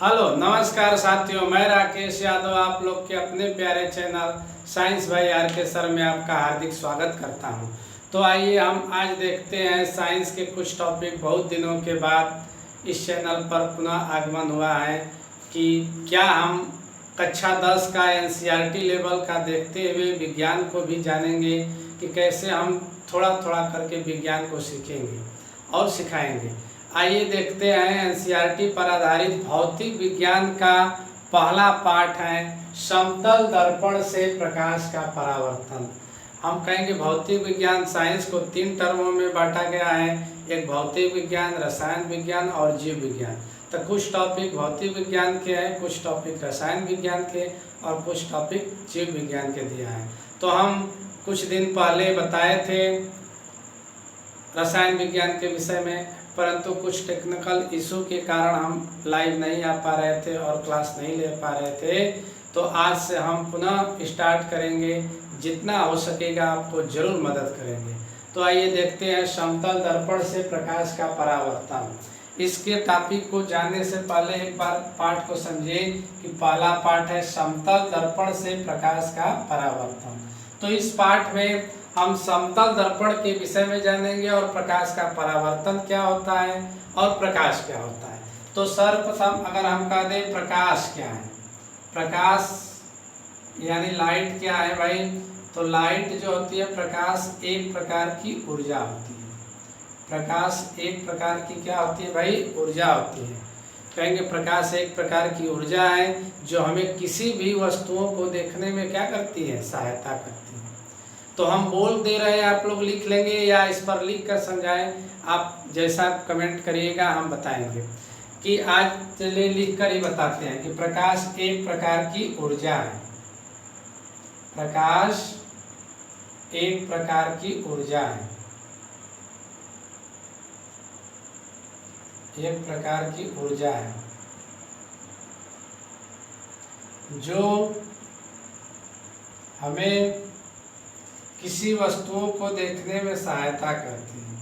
Hello नमस्कार साथियों, मैं राकेश यादव आप लोग के अपने प्यारे चैनल साइंस भाई आर के सर में आपका हार्दिक स्वागत करता हूं। तो आइए हम आज देखते हैं साइंस के कुछ टॉपिक। बहुत दिनों के बाद इस चैनल पर पुनः आगमन हुआ है कि क्या हम कक्षा 10 का एनसीईआरटी लेवल का देखते हुए विज्ञान को भी जानेंगे कि कैसे हम थोड़ा थोड़ा करके विज्ञान को सीखेंगे और सिखाएंगे। आइए देखते हैं एनसीईआरटी पर आधारित भौतिक विज्ञान का पहला पाठ है समतल दर्पण से प्रकाश का परावर्तन। हम कहेंगे भौतिक विज्ञान साइंस को 3 टर्मों में बांटा गया है, एक भौतिक विज्ञान, रसायन विज्ञान और जीव विज्ञान। तो कुछ टॉपिक भौतिक विज्ञान के हैं, कुछ टॉपिक रसायन विज्ञान के और कुछ टॉपिक जीव विज्ञान के दिया है। तो हम कुछ दिन पहले बताए थे रसायन विज्ञान के विषय में, परंतु कुछ टेक्निकल इशू के कारण हम लाइव नहीं आ पा रहे थे और क्लास नहीं ले पा रहे थे। तो आज से हम पुनः स्टार्ट करेंगे, जितना हो सकेगा आपको जरूर मदद करेंगे। तो आइए देखते हैं समतल दर्पण से प्रकाश का परावर्तन। इसके टॉपिक को जानने से पहले एक बार पाठ को समझें कि पहला पाठ है समतल दर्पण से प्रकाश का परावर्तन। तो इस पाठ में हम समतल दर्पण के विषय में जानेंगे और प्रकाश का परावर्तन क्या होता है और प्रकाश क्या होता है। तो सर्वप्रथम अगर हम कह दें प्रकाश क्या है, प्रकाश यानी लाइट क्या है भाई, तो लाइट जो होती है प्रकाश एक प्रकार की ऊर्जा होती है। प्रकाश एक प्रकार की क्या होती है भाई, ऊर्जा होती है। कहेंगे प्रकाश एक प्रकार की ऊर्जा है जो हमें किसी भी वस्तुओं को देखने में क्या करती है, सहायता करती है। तो हम बोल दे रहे हैं, आप लोग लिख लेंगे या इस पर लिख कर समझाएं, आप जैसा कमेंट करिएगा हम बताएंगे। कि आज चलिए लिख कर ही बताते हैं कि प्रकाश एक प्रकार की ऊर्जा है। प्रकाश एक प्रकार की ऊर्जा है, एक प्रकार की ऊर्जा है जो हमें किसी वस्तुओं को देखने में सहायता करती है,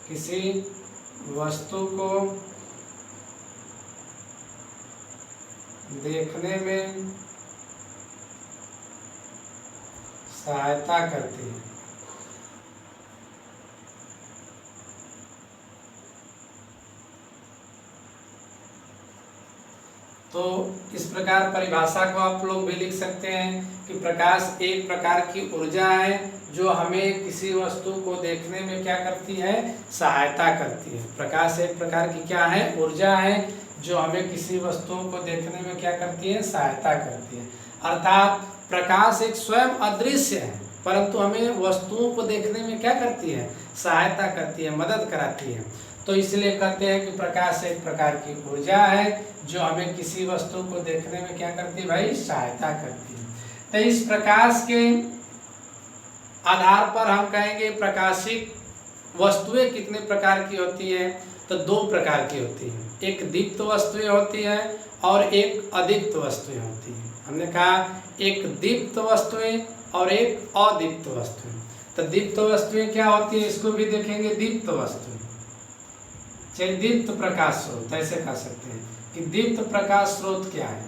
किसी वस्तु को देखने में सहायता करती है। तो इस प्रकार परिभाषा को आप लोग भी लिख सकते हैं कि प्रकाश एक प्रकार की ऊर्जा है जो हमें किसी वस्तु को देखने में क्या करती है, सहायता करती है। प्रकाश एक प्रकार की क्या है, ऊर्जा है जो हमें किसी वस्तुओं को देखने में क्या करती है, सहायता करती है। अर्थात प्रकाश एक स्वयं अदृश्य है परंतु हमें वस्तुओं को देखने में क्या करती है, सहायता करती है, मदद कराती है। तो इसलिए कहते हैं कि प्रकाश एक प्रकार की ऊर्जा है जो हमें किसी वस्तु को देखने में क्या करती है भाई, सहायता करती है। तो इस प्रकाश के आधार पर हम कहेंगे प्रकाशित वस्तुएं कितने प्रकार की होती है, तो 2 प्रकार की होती है। एक दीप्त वस्तुएं होती है और एक अदीप्त वस्तुएं होती है। हमने कहा एक दीप्त वस्तुएं और एक अदीप्त वस्तुएं। तो दीप्त वस्तुएं क्या होती है, इसको भी देखेंगे। दीप्त वस्तुएं चाहे दीप्त प्रकाश स्रोत, ऐसे कह सकते हैं कि दीप्त प्रकाश स्रोत क्या है।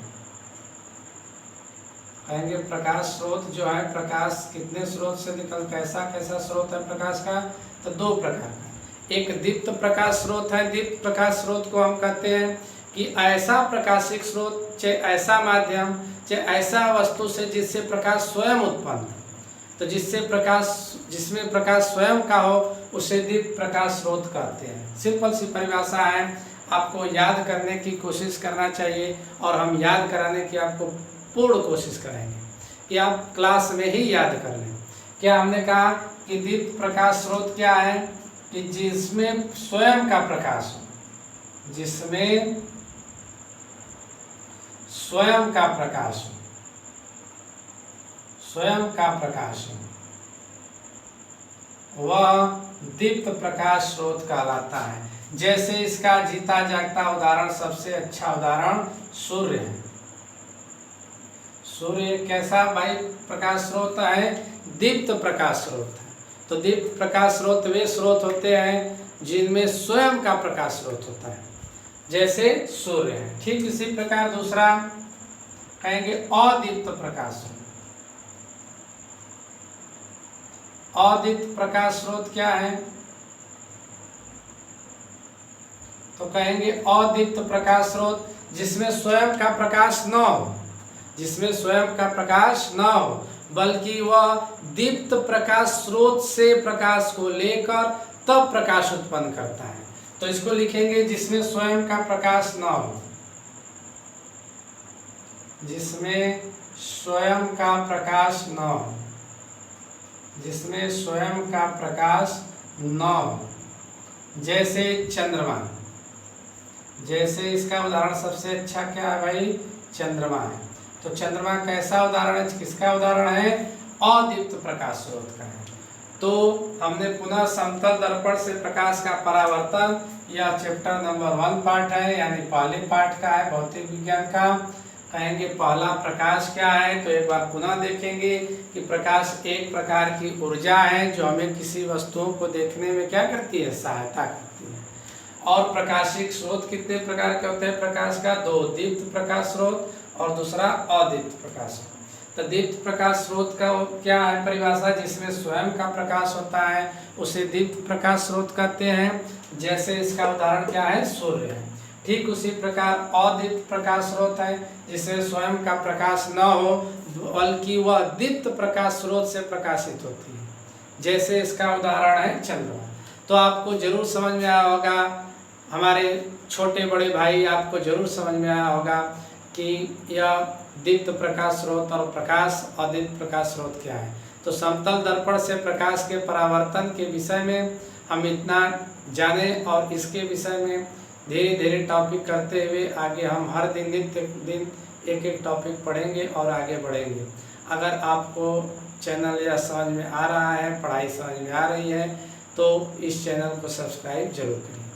कहेंगे प्रकाश स्रोत जो है, प्रकाश कितने स्रोत से निकल, कैसा कैसा स्रोत है प्रकाश का, तो 2 प्रकार का। एक दीप्त प्रकाश स्रोत है। दीप्त प्रकाश स्रोत को हम कहते हैं कि ऐसा प्रकाशिक स्रोत, चाहे ऐसा माध्यम, चाहे ऐसा वस्तु से जिससे प्रकाश स्वयं उत्पन्न हो। तो जिसमें प्रकाश स्वयं का हो उसे दीप्त प्रकाश स्रोत कहते हैं। सिंपल सी परिभाषा है, आपको याद करने की कोशिश करना चाहिए और हम याद कराने की आपको पूर्ण कोशिश करेंगे कि आप क्लास में ही याद कर लें। क्या हमने कहा कि दीप्त प्रकाश स्रोत क्या है, कि जिसमें स्वयं का प्रकाश हो, जिसमें स्वयं का प्रकाश हो, स्वयं का प्रकाश हो, वह दीप्त प्रकाश स्रोत कहलाता है। जैसे इसका जीता जागता उदाहरण, सबसे अच्छा उदाहरण सूर्य है। सूर्य कैसा भाई प्रकाश स्रोत है, दीप्त प्रकाश स्रोत है। तो दीप्त प्रकाश स्रोत वे स्रोत होते हैं जिनमें स्वयं का प्रकाश स्रोत होता है। जैसे सूर्य है। ठीक इसी प्रकार दूसरा कहेंगे अदीप्त प्रकाश स्रोत। अदीप्त प्रकाश स्रोत क्या है? तो कहेंगे अदीप्त प्रकाश स्रोत जिसमें स्वयं का प्रकाश न हो, जिसमें स्वयं का प्रकाश न हो, बल्कि वह दीप्त प्रकाश स्रोत से प्रकाश को लेकर तब प्रकाश उत्पन्न करता है। तो इसको लिखेंगे जिसमें स्वयं का प्रकाश न हो, जिसमें स्वयं का प्रकाश न हो, जिसमें स्वयं का प्रकाश न हो, जैसे चंद्रमा। जैसे इसका उदाहरण सबसे अच्छा क्या है भाई? चंद्रमा है। तो चंद्रमा कैसा उदाहरण है? किसका उदाहरण है? अदीप्त प्रकाश स्रोत का है। तो हमने पुनः समतल दर्पण से प्रकाश का परावर्तन, यह चैप्टर नंबर 1 पार्ट है, यानी पहले पार्ट का है भौतिक विज्ञान का। कहेंगे पहला प्रकाश क्या है? तो एक बार पुनः देखेंगे कि प्रकाश एक प्रकार की ऊर्जा है जो हमें किसी वस्तुओं को देखने में क्या करती है? सहायता करती है। और प्रकाशिक स्रोत कितने प्रकार के होते हैं प्रकाश का? 2, दीप्त प्रकाश स्रोत और दूसरा अदीप्त प्रकाश स्रोत। तो दीप्त प्रकाश स्रोत का क्या है परिभाषा? जिसमें स्वयं का प्रकाश होता है उसे दीप्त प्रकाश स्रोत कहते हैं। जैसे इसका उदाहरण क्या है? सूर्य है। ठीक उसी प्रकार अदीप्त प्रकाश स्रोत है जिसमें स्वयं का प्रकाश न हो, बल्कि वह दीप्त प्रकाश स्रोत से प्रकाशित होती है। जैसे इसका उदाहरण है चंद्रमा। तो आपको जरूर समझ में आया होगा, हमारे छोटे बड़े भाई आपको जरूर समझ में आया होगा कि यह दीप्त प्रकाश स्रोत और प्रकाश अदीप्त प्रकाश स्रोत क्या है। तो समतल दर्पण से प्रकाश के परावर्तन के विषय में हम इतना जाने और इसके विषय में धीरे धीरे टॉपिक करते हुए आगे हम हर दिन नित्य दिन एक एक टॉपिक पढ़ेंगे और आगे बढ़ेंगे। अगर आपको चैनल यह समझ में आ रहा है, पढ़ाई समझ में आ रही है, तो इस चैनल को सब्सक्राइब जरूर करें।